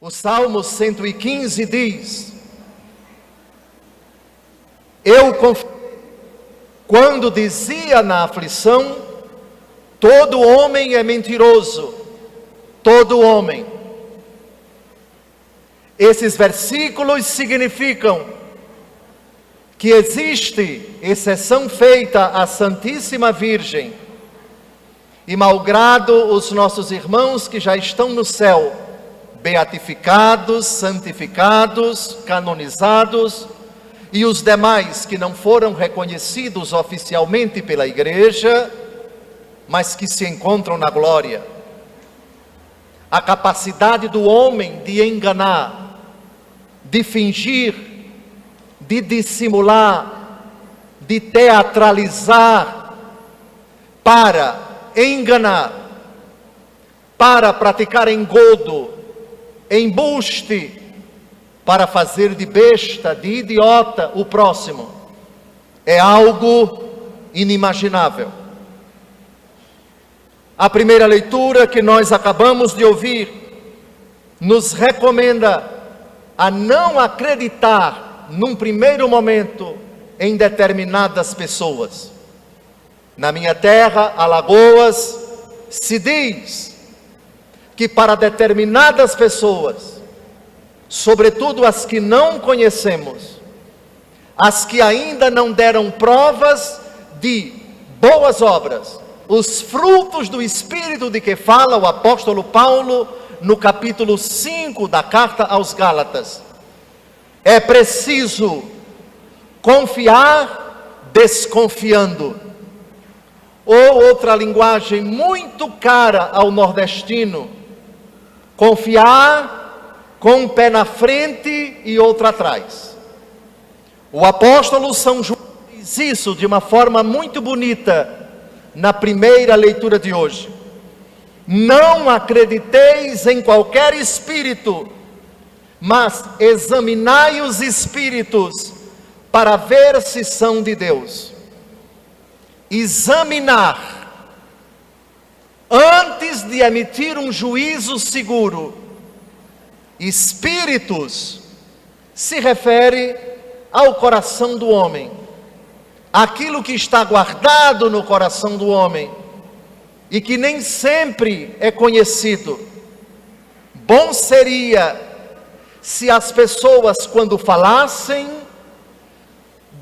O Salmo 115 diz: eu confio, quando dizia na aflição, todo homem é mentiroso, todo homem. Esses versículos significam que existe exceção feita à Santíssima Virgem, e malgrado os nossos irmãos que já estão no céu, beatificados, santificados, canonizados, e os demais que não foram reconhecidos oficialmente pela Igreja, mas que se encontram na glória, a capacidade do homem de enganar, de fingir, de dissimular, de teatralizar, para enganar, para praticar engodo, embuste, para fazer de besta, de idiota o próximo, é algo inimaginável. A primeira leitura que nós acabamos de ouvir nos recomenda a não acreditar num primeiro momento em determinadas pessoas. Na minha terra, Alagoas, se diz que para determinadas pessoas, sobretudo as que não conhecemos, as que ainda não deram provas de boas obras, os frutos do Espírito de que fala o apóstolo Paulo no capítulo 5 da carta aos Gálatas, é preciso confiar desconfiando. Ou outra linguagem muito cara ao nordestino, confiar com um pé na frente e outro atrás. O apóstolo São João diz isso de uma forma muito bonita na primeira leitura de hoje. Não acrediteis em qualquer espírito, mas examinai os espíritos para ver se são de Deus. Examinar antes de emitir um juízo seguro. Espíritos se refere ao coração do homem, aquilo que está guardado no coração do homem e que nem sempre é conhecido. Bom seria se as pessoas, quando falassem,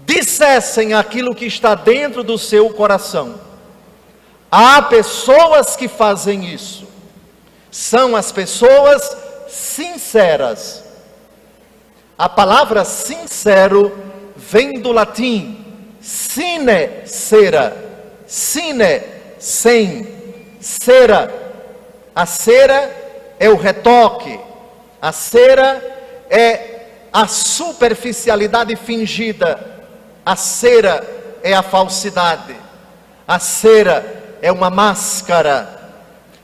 dissessem aquilo que está dentro do seu coração. Há pessoas que fazem isso, são as pessoas sinceras. A palavra sincero vem do latim sine cera, sine, sem, cera. A cera é o retoque, a cera é a superficialidade fingida, a cera é a falsidade, a cera é uma máscara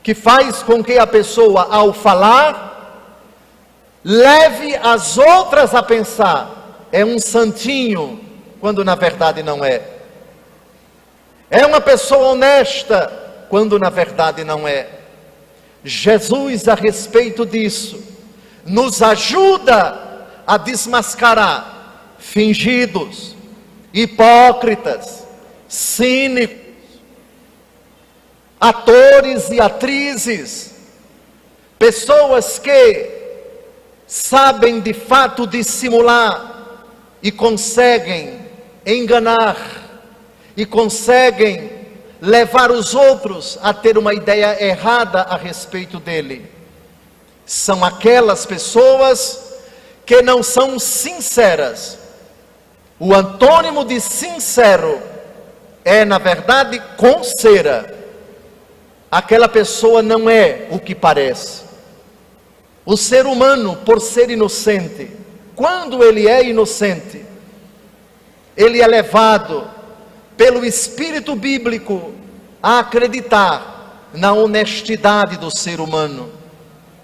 que faz com que a pessoa, ao falar, leve as outras a pensar, é um santinho, quando na verdade não é. É uma pessoa honesta, quando na verdade não é. Jesus, a respeito disso, nos ajuda a desmascarar fingidos, hipócritas, cínicos, atores e atrizes, pessoas que sabem de fato dissimular e conseguem enganar e conseguem levar os outros a ter uma ideia errada a respeito dele. São aquelas pessoas que não são sinceras. O antônimo de sincero é, na verdade, com cera. Aquela pessoa não é o que parece. O ser humano, por ser inocente, quando ele é inocente, ele é levado pelo Espírito bíblico a acreditar na honestidade do ser humano.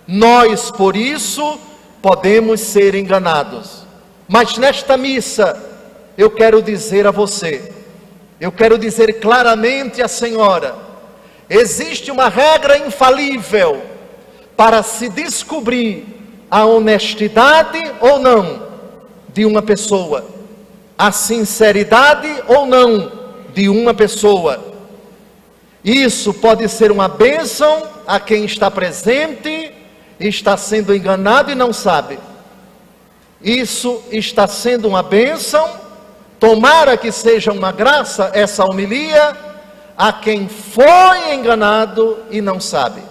Nós, por isso, podemos ser enganados. Mas nesta missa, eu quero dizer a você, eu quero dizer claramente à senhora, existe uma regra infalível para se descobrir a honestidade ou não de uma pessoa, a sinceridade ou não de uma pessoa. Isso pode ser uma bênção a quem está presente e está sendo enganado e não sabe. Isso está sendo uma bênção, tomara que seja uma graça essa homilia, a quem foi enganado e não sabe,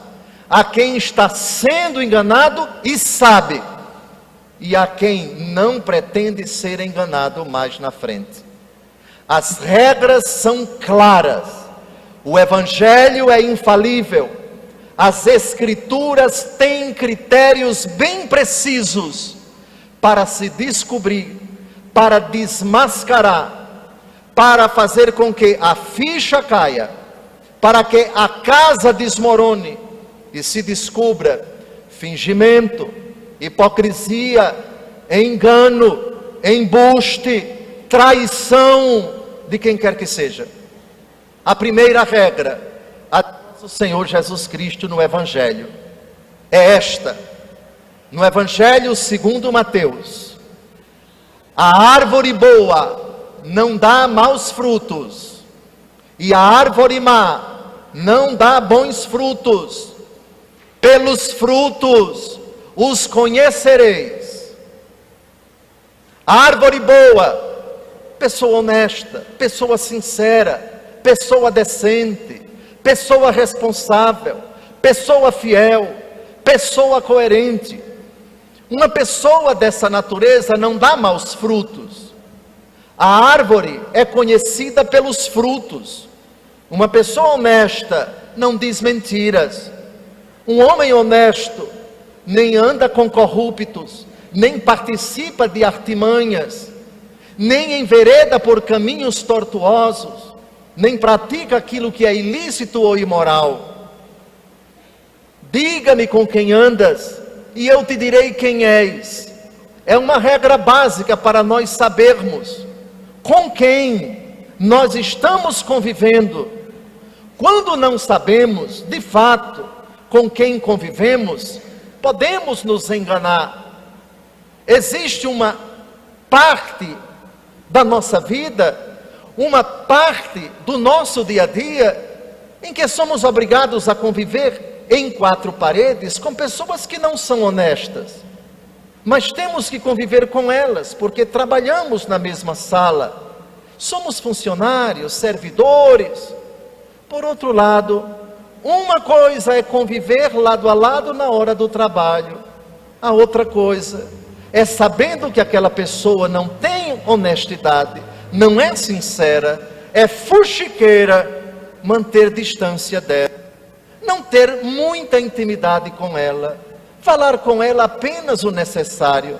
a quem está sendo enganado e sabe, e a quem não pretende ser enganado mais na frente. As regras são claras, o Evangelho é infalível, as Escrituras têm critérios bem precisos para se descobrir, para desmascarar, para fazer com que a ficha caia, para que a casa desmorone e se descubra fingimento, hipocrisia, engano, embuste, traição de quem quer que seja. A primeira regra do Senhor Jesus Cristo no Evangelho é esta. No Evangelho segundo Mateus: a árvore boa não dá maus frutos, e a árvore má não dá bons frutos. Pelos frutos os conhecereis. A árvore boa, pessoa honesta, pessoa sincera, pessoa decente, pessoa responsável, pessoa fiel, pessoa coerente. Uma pessoa dessa natureza não dá maus frutos. A árvore é conhecida pelos frutos. Uma pessoa honesta não diz mentiras. Um homem honesto nem anda com corruptos, nem participa de artimanhas, nem envereda por caminhos tortuosos, nem pratica aquilo que é ilícito ou imoral. Diga-me com quem andas, e eu te direi quem és. É uma regra básica para nós sabermos com quem nós estamos convivendo. Quando não sabemos, de fato, com quem convivemos, podemos nos enganar. Existe uma parte da nossa vida, uma parte do nosso dia a dia, em que somos obrigados a conviver em quatro paredes com pessoas que não são honestas, mas temos que conviver com elas, porque trabalhamos na mesma sala, somos funcionários, servidores. Por outro lado, uma coisa é conviver lado a lado na hora do trabalho, a outra coisa é, sabendo que aquela pessoa não tem honestidade, não é sincera, é fuxiqueira, manter distância dela, não ter muita intimidade com ela, falar com ela apenas o necessário,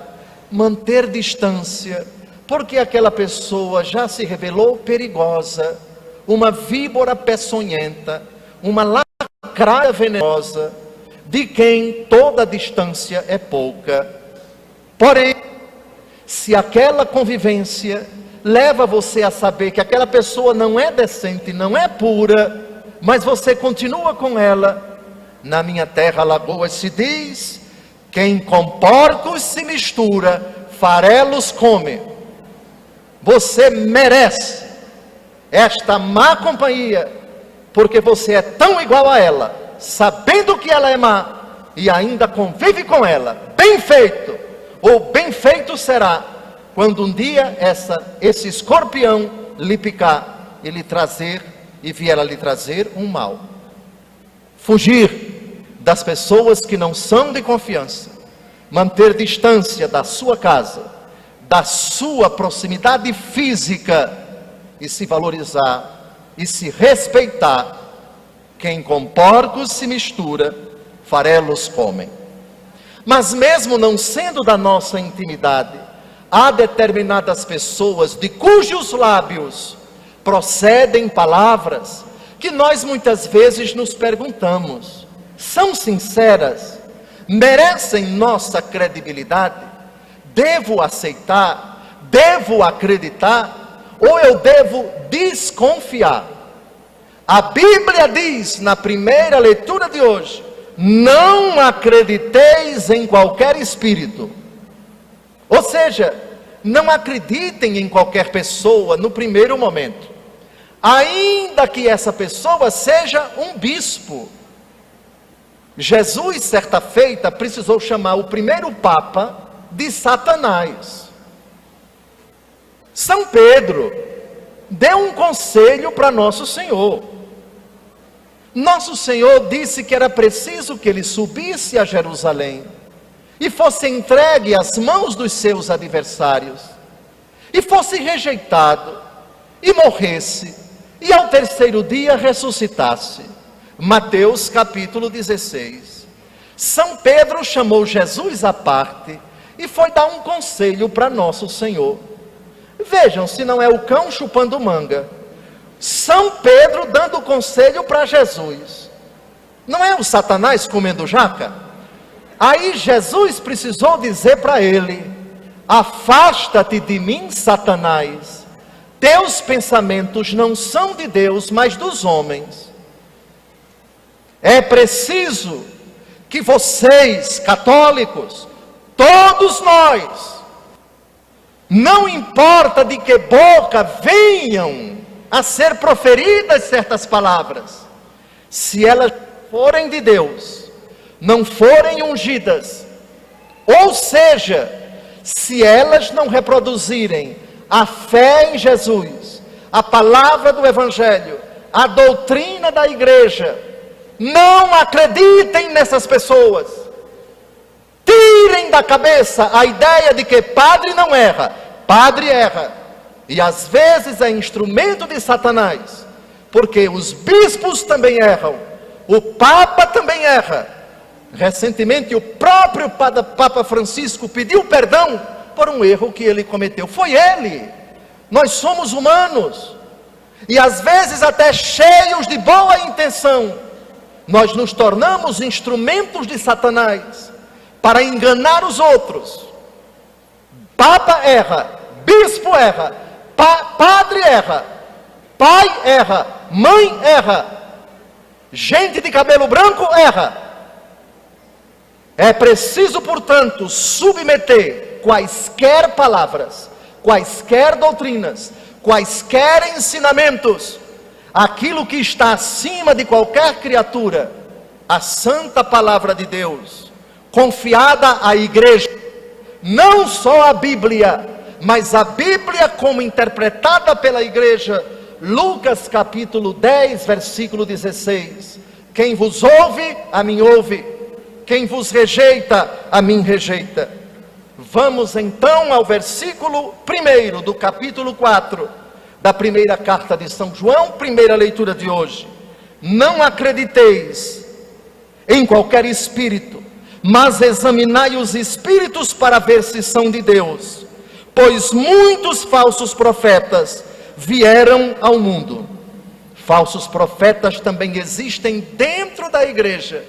manter distância, porque aquela pessoa já se revelou perigosa, uma víbora peçonhenta, uma lacraia venenosa, de quem toda distância é pouca. Porém, se aquela convivência leva você a saber que aquela pessoa não é decente, não é pura, mas você continua com ela, na minha terra Alagoas se diz: quem com porcos se mistura, farelos come. Você merece esta má companhia, porque você é tão igual a ela, sabendo que ela é má, e ainda convive com ela. Bem feito, ou bem feito será, quando um dia esse escorpião lhe picar e vier a lhe trazer um mal. Fugir das pessoas que não são de confiança, manter distância da sua casa, da sua proximidade física, e se valorizar e se respeitar. Quem com porcos se mistura, farelos comem. Mas mesmo não sendo da nossa intimidade, há determinadas pessoas de cujos lábios procedem palavras que nós muitas vezes nos perguntamos: são sinceras? Merecem nossa credibilidade? Devo aceitar? Devo acreditar? Ou eu devo desconfiar? A Bíblia diz, na primeira leitura de hoje, não acrediteis em qualquer espírito. Ou seja, não acreditem em qualquer pessoa no primeiro momento, ainda que essa pessoa seja um bispo. Jesus, certa feita, precisou chamar o primeiro Papa de Satanás. São Pedro deu um conselho para Nosso Senhor. Nosso Senhor disse que era preciso que ele subisse a Jerusalém e fosse entregue às mãos dos seus adversários, e fosse rejeitado, e morresse, e ao terceiro dia ressuscitasse. Mateus capítulo 16. São Pedro chamou Jesus à parte e foi dar um conselho para Nosso Senhor. Vejam se não é o cão chupando manga. São Pedro dando conselho para Jesus. Não é o Satanás comendo jaca? Aí Jesus precisou dizer para ele: afasta-te de mim, Satanás. Teus pensamentos não são de Deus, mas dos homens. É preciso que vocês, católicos, todos nós, não importa de que boca venham a ser proferidas certas palavras, se elas forem de Deus, não forem ungidas, ou seja, se elas não reproduzirem a fé em Jesus, a palavra do Evangelho, a doutrina da igreja, não acreditem nessas pessoas. Tirem da cabeça a ideia de que padre não erra. Padre erra, e às vezes é instrumento de Satanás, porque os bispos também erram, o Papa também erra. Recentemente o próprio Papa Francisco pediu perdão por um erro que ele cometeu. Foi ele. Nós somos humanos, e às vezes até cheios de boa intenção, nós nos tornamos instrumentos de Satanás para enganar os outros. Papa erra, bispo erra, padre erra, pai erra, mãe erra, gente de cabelo branco erra. É preciso, portanto, submeter quaisquer palavras, quaisquer doutrinas, quaisquer ensinamentos, aquilo que está acima de qualquer criatura, a santa palavra de Deus, confiada à igreja, não só a Bíblia, mas a Bíblia como interpretada pela igreja. Lucas capítulo 10, versículo 16, quem vos ouve, a mim ouve, quem vos rejeita, a mim rejeita. Vamos então ao versículo 1 do capítulo 4, da primeira carta de São João, primeira leitura de hoje. Não acrediteis em qualquer espírito, mas examinai os espíritos para ver se são de Deus, pois muitos falsos profetas vieram ao mundo. Falsos profetas também existem dentro da igreja.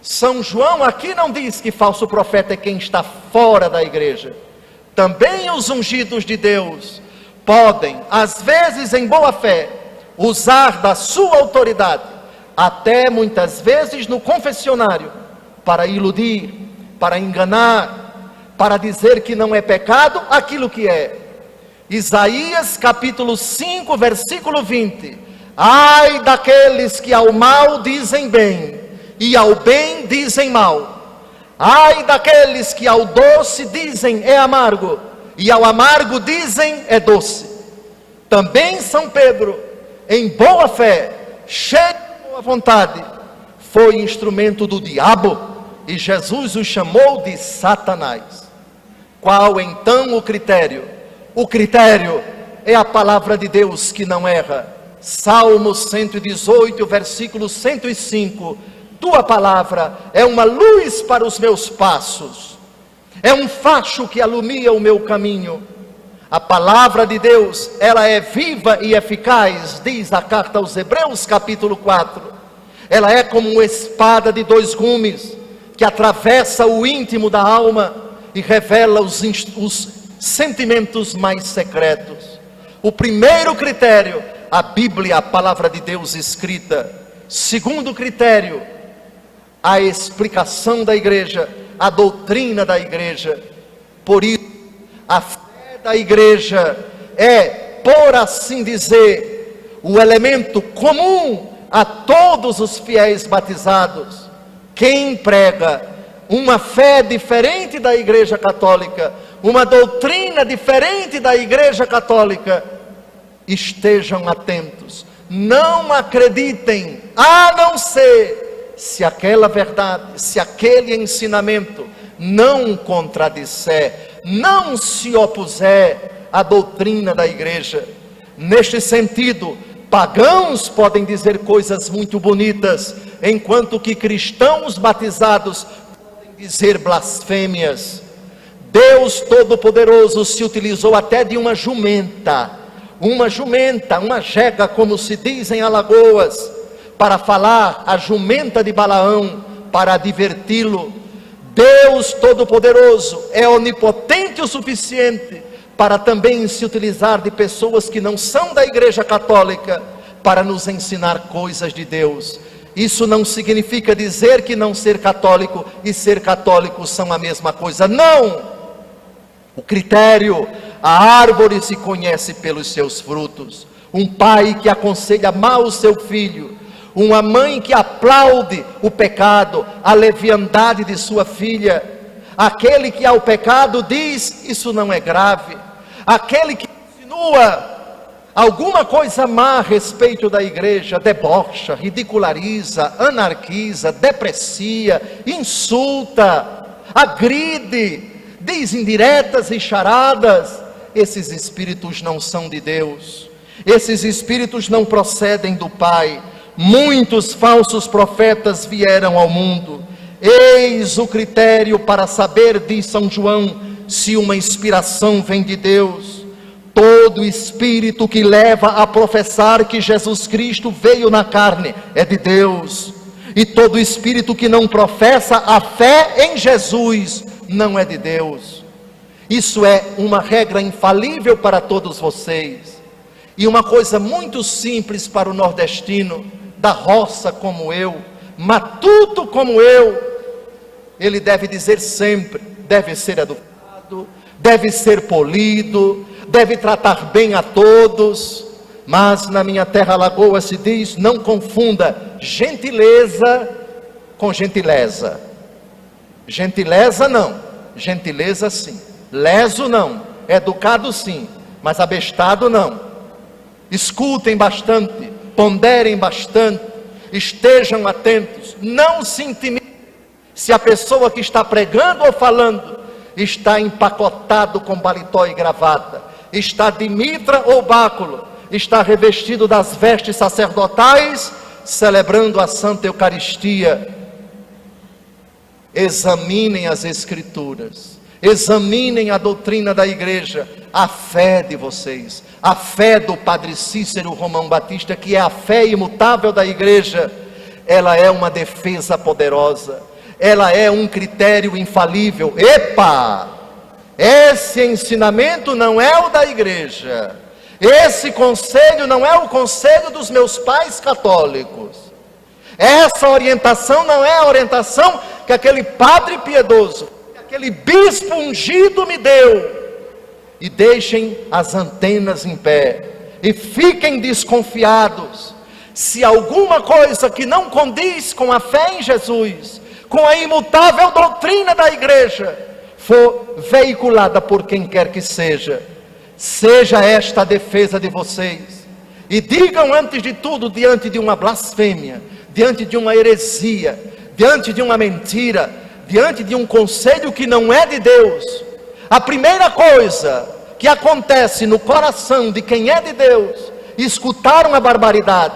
São João aqui não diz que falso profeta é quem está fora da igreja. Também os ungidos de Deus podem, às vezes em boa fé, usar da sua autoridade, até muitas vezes no confessionário, para iludir, para enganar, para dizer que não é pecado aquilo que é. Isaías capítulo 5, versículo 20: ai daqueles que ao mal dizem bem, e ao bem dizem mal. Ai daqueles que ao doce dizem é amargo, e ao amargo dizem é doce. Também São Pedro, em boa fé, cheio de boa vontade, foi instrumento do diabo, e Jesus o chamou de Satanás. Qual então o critério? O critério é a palavra de Deus que não erra. Salmo 118, versículo 105: tua palavra é uma luz para os meus passos, é um facho que alumia o meu caminho. A palavra de Deus, ela é viva e eficaz, diz a carta aos Hebreus capítulo 4. Ela é como uma espada de dois gumes, que atravessa o íntimo da alma e revela os sentimentos mais secretos. O primeiro critério, a Bíblia, a palavra de Deus escrita. Segundo critério, a explicação da igreja, a doutrina da igreja. Por isso, a fé da igreja é, por assim dizer, o elemento comum a todos os fiéis batizados. Quem prega uma fé diferente da igreja católica, uma doutrina diferente da igreja católica, estejam atentos, não acreditem, a não ser se aquela verdade, se aquele ensinamento não contradisser, não se opuser à doutrina da igreja. Neste sentido, pagãos podem dizer coisas muito bonitas, enquanto que cristãos batizados podem dizer blasfêmias. Deus Todo-Poderoso se utilizou até de uma jumenta, uma jega, como se diz em Alagoas, para falar a jumenta de Balaão, para adverti-lo. Deus Todo-Poderoso é onipotente o suficiente para também se utilizar de pessoas que não são da igreja católica, para nos ensinar coisas de Deus. Isso não significa dizer que não ser católico e ser católico são a mesma coisa, não! O critério, a árvore se conhece pelos seus frutos. Um pai que aconselha mal o seu filho, uma mãe que aplaude o pecado, a leviandade de sua filha, aquele que ao pecado diz, isso não é grave, aquele que insinua alguma coisa má a respeito da igreja, debocha, ridiculariza, anarquiza, deprecia, insulta, agride, diz indiretas e charadas. Esses espíritos não são de Deus, esses espíritos não procedem do Pai. Muitos falsos profetas vieram ao mundo. Eis o critério para saber, diz São João, se uma inspiração vem de Deus. Todo espírito que leva a professar que Jesus Cristo veio na carne é de Deus, e todo espírito que não professa a fé em Jesus não é de Deus. Isso é uma regra infalível para todos vocês, e uma coisa muito simples para o nordestino, da roça como eu, matuto como eu. Ele deve dizer sempre, deve ser educado, deve ser polido, deve tratar bem a todos. Mas na minha terra Alagoas se diz, não confunda gentileza com gentileza. Gentileza não, gentileza sim. Leso não, educado sim, mas abestado não. Escutem bastante, ponderem bastante, estejam atentos, não se intimidem se a pessoa que está pregando ou falando está empacotado com paletó e gravata, está de mitra ou báculo, está revestido das vestes sacerdotais, celebrando a Santa Eucaristia. Examinem as Escrituras, examinem a doutrina da igreja, a fé de vocês, a fé do Padre Cícero Romão Batista, que é a fé imutável da igreja. Ela é uma defesa poderosa, ela é um critério infalível. Epa! Esse ensinamento não é o da igreja, esse conselho não é o conselho dos meus pais católicos, essa orientação não é a orientação que aquele padre piedoso, que aquele bispo ungido me deu. E deixem as antenas em pé, e fiquem desconfiados, se alguma coisa que não condiz com a fé em Jesus, com a imutável doutrina da igreja, for veiculada por quem quer que seja, seja esta a defesa de vocês, e digam antes de tudo, diante de uma blasfêmia, diante de uma heresia, diante de uma mentira, diante de um conselho que não é de Deus, a primeira coisa que acontece no coração de quem é de Deus, escutar uma barbaridade,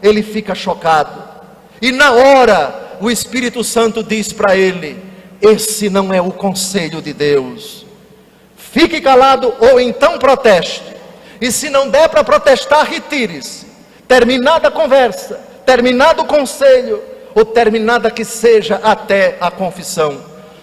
ele fica chocado, e na hora o Espírito Santo diz para ele, esse não é o conselho de Deus, fique calado ou então proteste, e se não der para protestar, retire-se, terminada a conversa, terminado o conselho, ou terminada que seja até a confissão.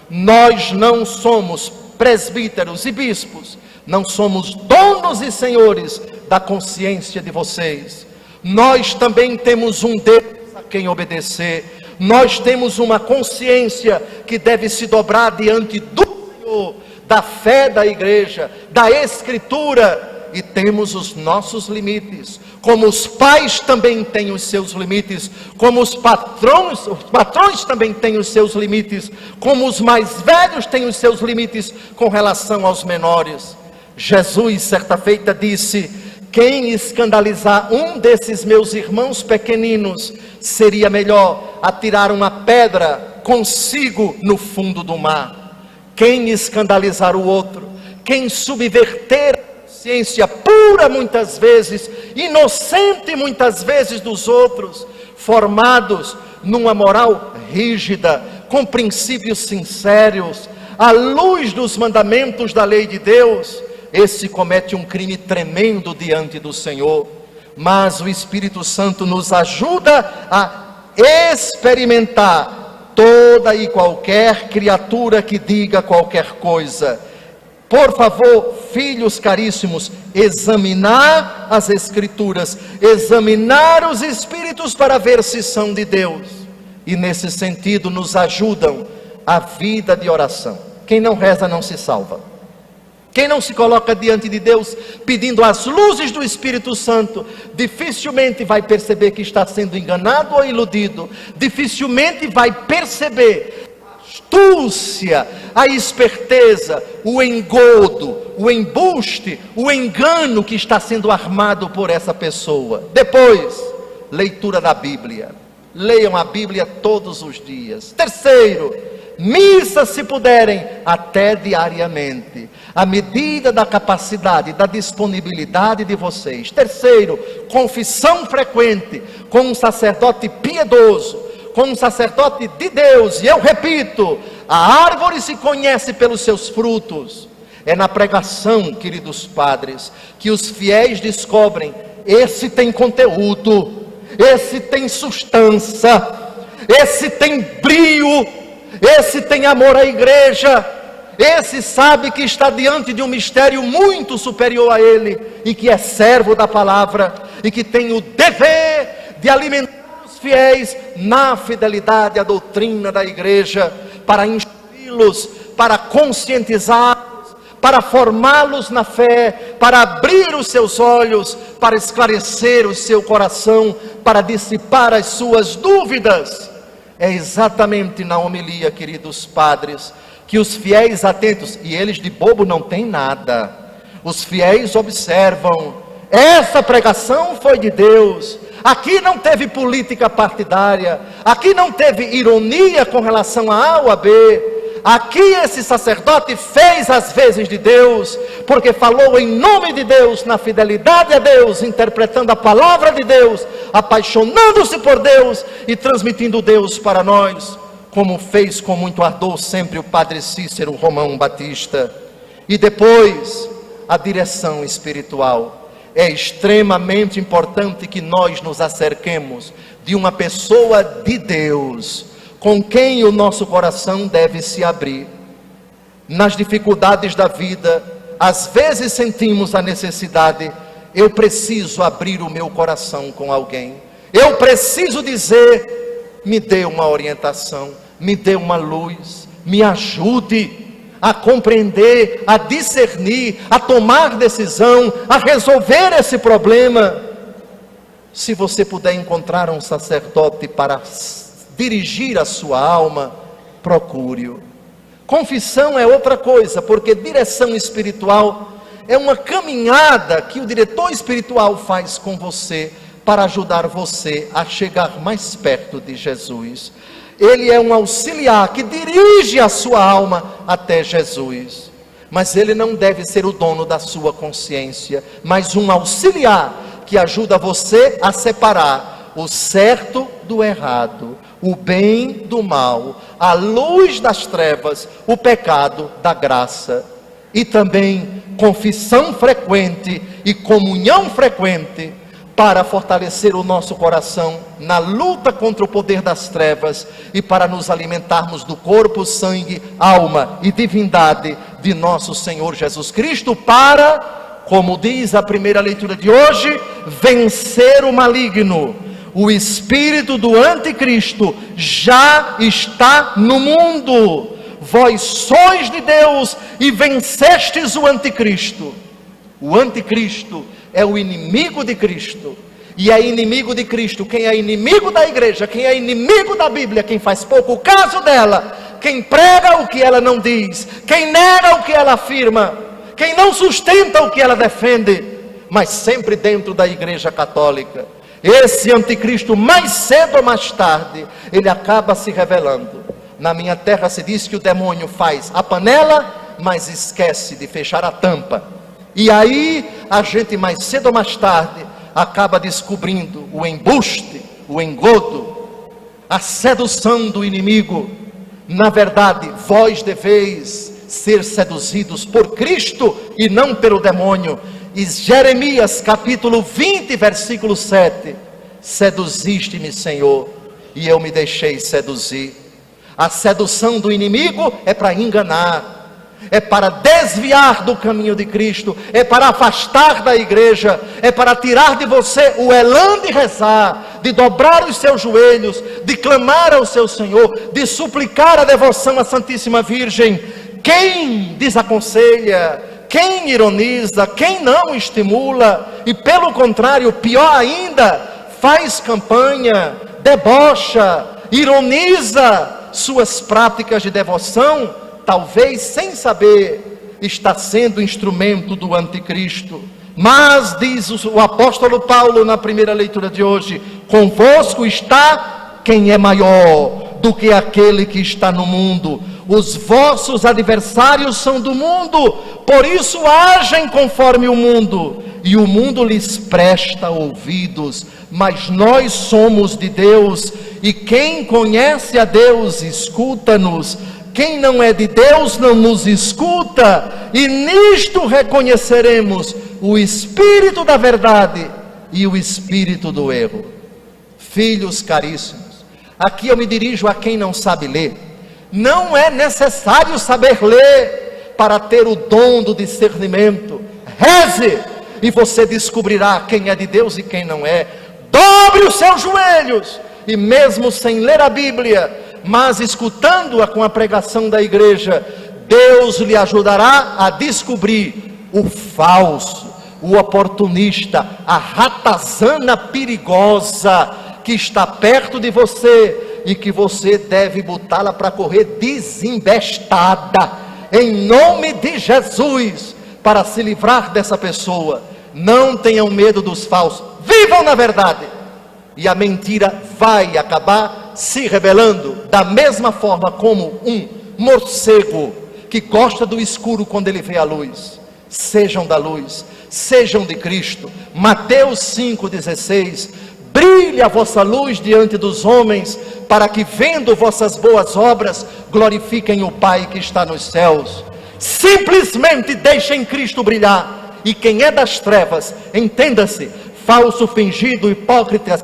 Nós não somos presbíteros e bispos, não somos donos e senhores da consciência de vocês. Nós também temos um Deus a quem obedecer, Nós temos uma consciência que deve se dobrar diante do Senhor, da fé da igreja, da Escritura, e temos os nossos limites, como os pais também têm os seus limites, como os patrões também têm os seus limites, como os mais velhos têm os seus limites com relação aos menores. Jesus certa feita disse: quem escandalizar um desses meus irmãos pequeninos, seria melhor atirar uma pedra consigo no fundo do mar. Quem escandalizar o outro, quem subverter a consciência pura muitas vezes, inocente muitas vezes dos outros, formados numa moral rígida, com princípios sinceros, à luz dos mandamentos da lei de Deus, esse comete um crime tremendo diante do Senhor. Mas o Espírito Santo nos ajuda a experimentar toda e qualquer criatura que diga qualquer coisa. Por favor, filhos caríssimos, examinar as Escrituras, examinar os Espíritos para ver se são de Deus. E nesse sentido nos ajudam a vida de oração. Quem não reza não se salva. Quem não se coloca diante de Deus pedindo as luzes do Espírito Santo, dificilmente vai perceber que está sendo enganado ou iludido, dificilmente vai perceber a astúcia, a esperteza, o engodo, o embuste, o engano que está sendo armado por essa pessoa. Depois, leitura da Bíblia. Leiam a Bíblia todos os dias. Terceiro, missa se puderem, até diariamente, à medida da capacidade, da disponibilidade de vocês. Terceiro, confissão frequente, com um sacerdote piedoso, com um sacerdote de Deus. E eu repito, a árvore se conhece pelos seus frutos. É na pregação, queridos padres, que os fiéis descobrem: esse tem conteúdo, esse tem substância, esse tem brio, esse tem amor à igreja, esse sabe que está diante de um mistério muito superior a ele, e que é servo da palavra, e que tem o dever de alimentar os fiéis na fidelidade à doutrina da igreja, para instruí-los, para conscientizá-los, para formá-los na fé, para abrir os seus olhos, para esclarecer o seu coração, para dissipar as suas dúvidas. É exatamente na homilia, queridos padres, que os fiéis atentos, e eles de bobo não têm nada, os fiéis observam: essa pregação foi de Deus, aqui não teve política partidária, aqui não teve ironia com relação a A ou a B, aqui esse sacerdote fez as vezes de Deus, porque falou em nome de Deus, na fidelidade a Deus, interpretando a palavra de Deus, apaixonando-se por Deus e transmitindo Deus para nós, como fez com muito ardor sempre o padre Cícero Romão Batista. E depois, a direção espiritual. É extremamente importante que nós nos acerquemos de uma pessoa de Deus, com quem o nosso coração deve se abrir. Nas dificuldades da vida, às vezes sentimos a necessidade: eu preciso abrir o meu coração com alguém, eu preciso dizer: me dê uma orientação, me dê uma luz, me ajude a compreender, a discernir, a tomar decisão, a resolver esse problema. Se você puder encontrar um sacerdote para dirigir a sua alma, procure-o. Confissão é outra coisa, porque direção espiritual é uma caminhada que o diretor espiritual faz com você, para ajudar você a chegar mais perto de Jesus. Ele é um auxiliar que dirige a sua alma até Jesus, mas ele não deve ser o dono da sua consciência, mas um auxiliar que ajuda você a separar o certo do errado, o bem do mal, a luz das trevas, o pecado da graça. E também confissão frequente e comunhão frequente, para fortalecer o nosso coração na luta contra o poder das trevas, e para nos alimentarmos do corpo, sangue, alma e divindade de nosso Senhor Jesus Cristo, para, como diz a primeira leitura de hoje, vencer o maligno. O espírito do anticristo já está no mundo. Vós sois de Deus e vencestes o anticristo. O anticristo é o inimigo de Cristo. E é inimigo de Cristo quem é inimigo da igreja, quem é inimigo da Bíblia, quem faz pouco caso dela, quem prega o que ela não diz, quem nega o que ela afirma, quem não sustenta o que ela defende, mas sempre dentro da igreja católica. Esse anticristo, mais cedo ou mais tarde, ele acaba se revelando. Na minha terra se diz que o demônio faz a panela, mas esquece de fechar a tampa. E aí a gente mais cedo ou mais tarde acaba descobrindo o embuste, o engodo, a sedução do inimigo. Na verdade, vós deveis ser seduzidos por Cristo e não pelo demônio. E Jeremias capítulo 20, versículo 7: seduziste-me, Senhor, e eu me deixei seduzir. A sedução do inimigo é para enganar, é para desviar do caminho de Cristo, é para afastar da igreja, é para tirar de você o elan de rezar, de dobrar os seus joelhos, de clamar ao seu Senhor, de suplicar a devoção à Santíssima Virgem. Quem desaconselha, quem ironiza, quem não estimula, e pelo contrário, pior ainda, faz campanha, debocha, ironiza suas práticas de devoção, talvez sem saber, está sendo instrumento do anticristo. Mas diz o apóstolo Paulo na primeira leitura de hoje: convosco está quem é maior do que aquele que está no mundo. Os vossos adversários são do mundo, por isso agem conforme o mundo, e o mundo lhes presta ouvidos. Mas nós somos de Deus, e quem conhece a Deus escuta-nos. Quem não é de Deus não nos escuta, e nisto reconheceremos o espírito da verdade e o espírito do erro. Filhos caríssimos, aqui eu me dirijo a quem não sabe ler. Não é necessário saber ler para ter o dom do discernimento. Reze e você descobrirá quem é de Deus e quem não é. Dobre os seus joelhos, e mesmo sem ler a Bíblia, mas escutando-a com a pregação da igreja, Deus lhe ajudará a descobrir o falso, o oportunista, a ratazana perigosa que está perto de você e que você deve botá-la para correr desembestada, em nome de Jesus, para se livrar dessa pessoa. Não tenham medo dos falsos, vivam na verdade, e a mentira vai acabar se rebelando, da mesma forma como um morcego que gosta do escuro quando ele vê a luz. Sejam da luz, sejam de Cristo. Mateus 5,16: brilhe a vossa luz diante dos homens, para que vendo vossas boas obras, glorifiquem o Pai que está nos céus. Simplesmente deixem Cristo brilhar, e quem é das trevas, entenda-se, falso, fingido, hipócrita,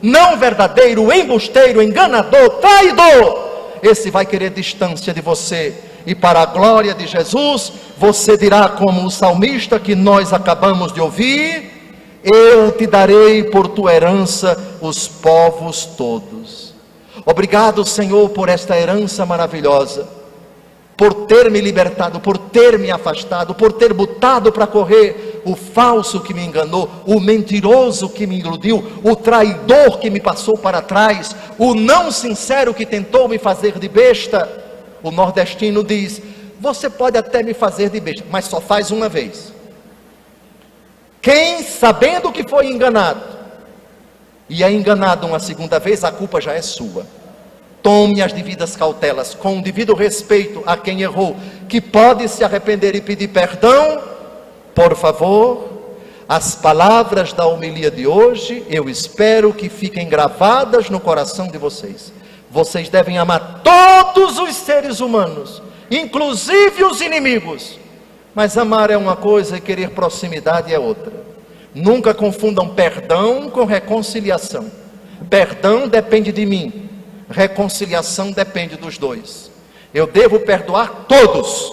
não verdadeiro, embusteiro, enganador, traidor, esse vai querer distância de você, e para a glória de Jesus, você dirá como o salmista que nós acabamos de ouvir: eu te darei por tua herança os povos todos. Obrigado, Senhor, por esta herança maravilhosa, por ter me libertado, por ter me afastado, por ter botado para correr o falso que me enganou, o mentiroso que me iludiu, o traidor que me passou para trás, o não sincero que tentou me fazer de besta. O nordestino diz: você pode até me fazer de besta, mas só faz uma vez. Quem, sabendo que foi enganado, e é enganado uma segunda vez, a culpa já é sua. Tome as devidas cautelas, com o devido respeito a quem errou, que pode se arrepender e pedir perdão. Por favor, as palavras da homilia de hoje, eu espero que fiquem gravadas no coração de vocês. Vocês devem amar todos os seres humanos, inclusive os inimigos. Mas amar é uma coisa e querer proximidade é outra. Nunca confundam perdão com reconciliação. Perdão depende de mim, reconciliação depende dos dois. Eu devo perdoar todos,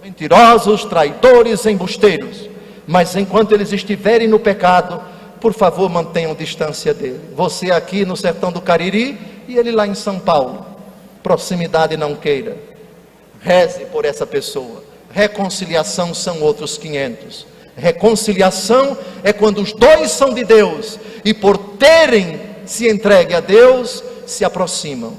mentirosos, traidores, embusteiros, mas enquanto eles estiverem no pecado, por favor, mantenham distância dele. Você aqui no sertão do Cariri e ele lá em São Paulo. Proximidade não queira. Reze por essa pessoa. Reconciliação são outros 500. Reconciliação é quando os dois são de Deus e por terem se entregue a Deus, se aproximam.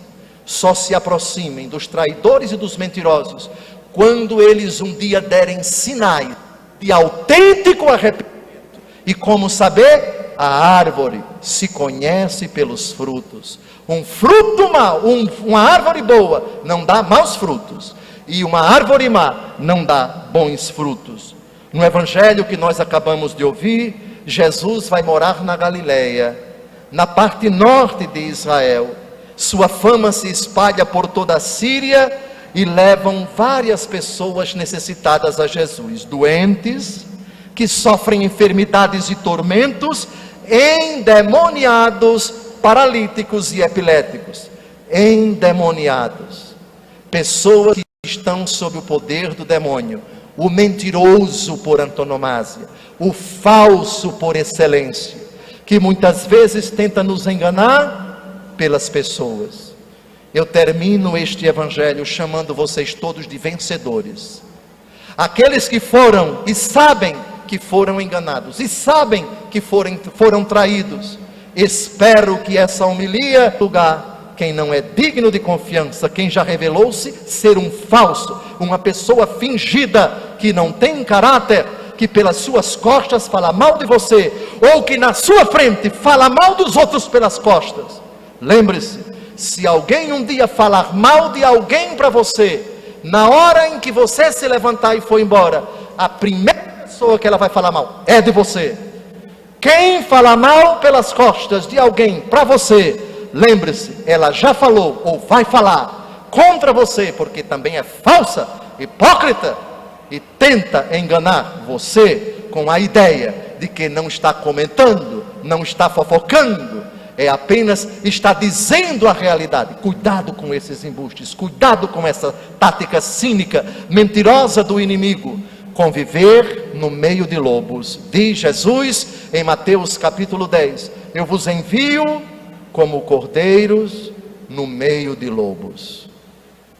Só se aproximem dos traidores e dos mentirosos quando eles um dia derem sinais de autêntico arrependimento. E como saber? A árvore se conhece pelos frutos. Um fruto mau, uma árvore boa não dá maus frutos, e uma árvore má não dá bons frutos. No evangelho que nós acabamos de ouvir, Jesus vai morar na Galileia, na parte norte de Israel. Sua fama se espalha por toda a Síria e levam várias pessoas necessitadas a Jesus, doentes, que sofrem enfermidades e tormentos, endemoniados, paralíticos e epiléticos. Endemoniados, pessoas que estão sob o poder do demônio, o mentiroso por antonomasia, o falso por excelência, que muitas vezes tenta nos enganar pelas pessoas. Eu termino este evangelho chamando vocês todos de vencedores. Aqueles que foram e sabem que foram enganados, e sabem que foram traídos. Espero que essa homilia lugar, quem não é digno de confiança, quem já revelou-se ser um falso, uma pessoa fingida, que não tem caráter, que pelas suas costas fala mal de você, ou que na sua frente fala mal dos outros pelas costas. Lembre-se, se alguém um dia falar mal de alguém para você, na hora em que você se levantar e for embora, a primeira pessoa que ela vai falar mal é de você. Quem fala mal pelas costas de alguém para você, lembre-se, ela já falou ou vai falar contra você, porque também é falsa, hipócrita, e tenta enganar você com a ideia de que não está comentando, não está fofocando, é apenas está dizendo a realidade. Cuidado com esses embustes, cuidado com essa tática cínica, mentirosa do inimigo. Conviver no meio de lobos. Diz Jesus em Mateus capítulo 10: eu vos envio como cordeiros no meio de lobos.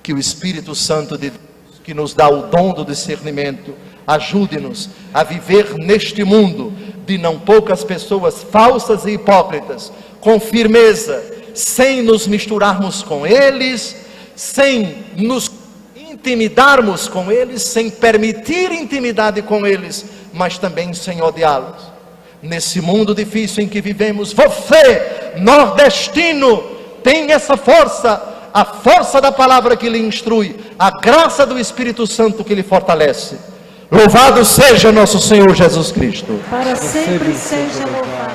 Que o Espírito Santo de Deus, que nos dá o dom do discernimento, ajude-nos a viver neste mundo de não poucas pessoas falsas e hipócritas, com firmeza, sem nos misturarmos com eles, sem nos intimidarmos com eles, sem permitir intimidade com eles, mas também sem odiá-los. Nesse mundo difícil em que vivemos, você, nordestino, tem essa força, a força da palavra que lhe instrui, a graça do Espírito Santo que lhe fortalece. Louvado seja nosso Senhor Jesus Cristo. Para sempre seja louvado.